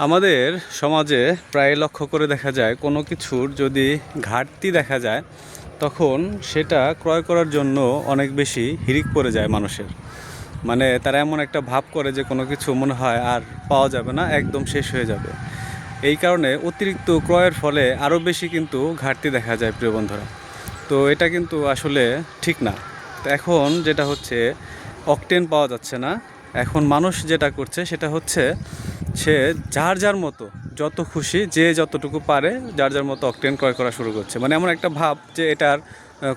আমাদের সমাজে প্রায় লক্ষ্য করে দেখা যায় কোনো কিছুর যদি ঘাটতি দেখা যায় তখন সেটা ক্রয় করার জন্য অনেক বেশি হিড়িক পড়ে যায় মানুষের। মানে তারা এমন একটা ভাব করে যে কোনো কিছু মনে হয় আর পাওয়া যাবে না, একদম শেষ হয়ে যাবে। এই কারণে অতিরিক্ত ক্রয়ের ফলে আরও বেশি কিন্তু ঘাটতি দেখা যায় প্রিয় বন্ধুরা। তো এটা কিন্তু আসলে ঠিক না। তো এখন যেটা হচ্ছে, অকটেন পাওয়া যাচ্ছে না। এখন মানুষ যেটা করছে সেটা হচ্ছে সে যার যার মতো যত খুশি যে যতটুকু পারে যার যার মতো অকটেন ক্রয় করা শুরু করছে। মানে এমন একটা ভাব যে এটার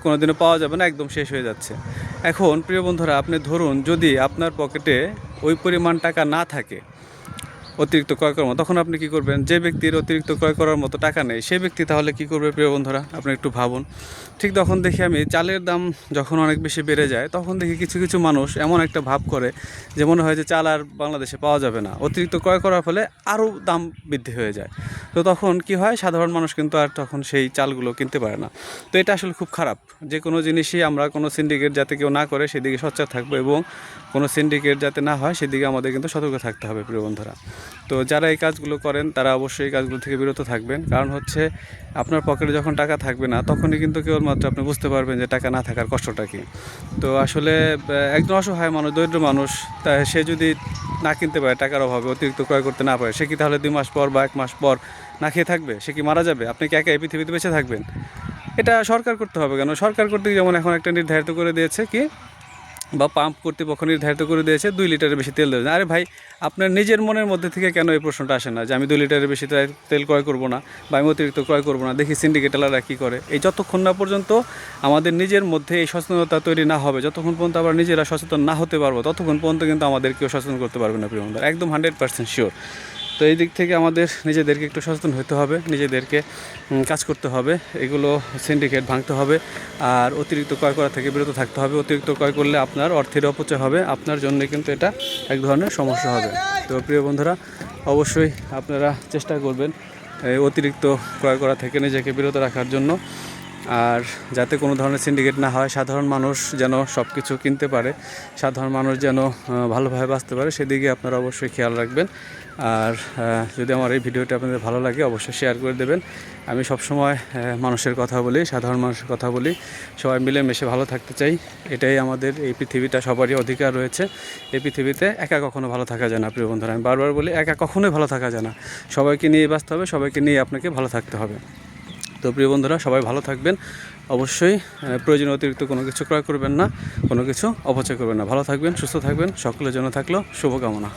কোনো দিনও পাওয়া যাবে না, একদম শেষ হয়ে যাচ্ছে। এখন প্রিয় বন্ধুরা, আপনি ধরুন যদি আপনার পকেটে ওই পরিমাণ টাকা না থাকে অতিরিক্ত ক্রয় করার মতো, তখন আপনি কী করবেন? যে ব্যক্তির অতিরিক্ত ক্রয় করার মতো টাকা নেই সেই ব্যক্তি তাহলে কী করবে প্রিয় বন্ধুরা, আপনি একটু ভাবুন। ঠিক তখন দেখি আমি চালের দাম যখন অনেক বেশি বেড়ে যায় তখন দেখি কিছু কিছু মানুষ এমন একটা ভাব করে যে মনে হয় যে চাল আর বাংলাদেশে পাওয়া যাবে না, অতিরিক্ত ক্রয় করার ফলে আরও দাম বৃদ্ধি হয়ে যায়। তো তখন কি হয়, সাধারণ মানুষ কিন্তু আর তখন সেই চালগুলো কিনতে পারে না। তো এটা আসলে খুব খারাপ। যে কোনো জিনিসই আমরা কোনো সিন্ডিকেট যাতে কেউ না করে সেদিকে সোচ্চার থাকবো, এবং কোনো সিন্ডিকেট যাতে না হয় সেদিকে আমাদের কিন্তু সতর্ক থাকতে হবে প্রিয় বন্ধুরা। তো যারা এই কাজগুলো করেন তারা অবশ্যই এই কাজগুলো থেকে বিরত থাকবেন। কারণ হচ্ছে আপনার পকেটে যখন টাকা থাকবে না তখনই কিন্তু কেবলমাত্র আপনি বুঝতে পারবেন যে টাকা না থাকার কষ্টটা কী। তো আসলে একজন অসহায় মানুষ, দরিদ্র মানুষ, তা সে যদি না কিনতে পারে টাকার অভাবে, অতিরিক্ত ক্রয় করতে না পারে, সে কি তাহলে 2 মাস পর বা 1 মাস পর না খেয়ে থাকবে? সে কি মারা যাবে? আপনি কি একা এই পৃথিবীতে বেঁচে থাকবেন? এটা সরকার করতে হবে কেন? সরকার কর্তৃক যেমন এখন একটা নির্ধারিত করে দিয়েছে কি, বা পাম্প কর্তৃপক্ষ নির্ধারিত করে দিয়েছে 2 লিটারের বেশি তেল দেবেন। আরে ভাই, আপনার নিজের মনের মধ্যে থেকে কেন এই প্রশ্নটা আসে না যে আমি 2 লিটারের বেশি তেল ক্রয় করব না, বা আমি অতিরিক্ত ক্রয় করব না? দেখি সিন্ডিকেটাররা কী করে। এই যতক্ষণ না পর্যন্ত আমাদের নিজের মধ্যে এই সচেতনতা তৈরি না হবে, যতক্ষণ পর্যন্ত আমরা নিজেরা সচেতন না হতে পারবো, ততক্ষণ পর্যন্ত কিন্তু আমাদের কেউ সচেতন করতে পারবে না প্রিয় বন্ধুরা, একদম 100% শিওর। তো এই দিক থেকে আমাদের নিজেদেরকে একটু সচেতন হতে হবে, নিজেদেরকে কাজ করতে হবে, এগুলো সিন্ডিকেট ভাঙতে হবে, আর অতিরিক্ত ক্রয় করা থেকে বিরত থাকতে হবে। অতিরিক্ত ক্রয় করলে আপনার অর্থের অপচয় হবে, আপনার জন্য কিন্তু এটা এক ধরনের সমস্যা হবে। তো প্রিয় বন্ধুরা, অবশ্যই আপনারা চেষ্টা করবেন এই অতিরিক্ত ক্রয় করা থেকে নিজেকে বিরত রাখার জন্য, আর যাতে কোনো ধরনের সিন্ডিকেট না হয়, সাধারণ মানুষ যেন সব কিছু কিনতে পারে, সাধারণ মানুষ যেন ভালোভাবে বাঁচতে পারে, সেদিকে আপনারা অবশ্যই খেয়াল রাখবেন। আর যদি আমার এই ভিডিওটা আপনাদের ভালো লাগে অবশ্যই শেয়ার করে দেবেন। আমি সবসময় মানুষের কথা বলি, সাধারণ মানুষের কথা বলি, সবাই মিলেমিশে ভালো থাকতে চাই। এটাই আমাদের, এই পৃথিবীটা সবারই অধিকার রয়েছে। এই পৃথিবীতে একা কখনো ভালো থাকা যায় না প্রিয় বন্ধুরা, আমি বারবার বলি একা কখনোই ভালো থাকা যায় না। সবাইকে নিয়ে বাঁচতে হবে, সবাইকে নিয়ে আপনাকে ভালো থাকতে হবে। তো প্রিয় বন্ধুরা, সবাই ভালো থাকবেন। অবশ্যই প্রয়োজনীয় অতিরিক্ত কোনো কিছু ক্রয় করবেন না, কোনো কিছু অপচয় করবেন না। ভালো থাকবেন, সুস্থ থাকবেন, সকলের জন্য থাকলো শুভকামনা।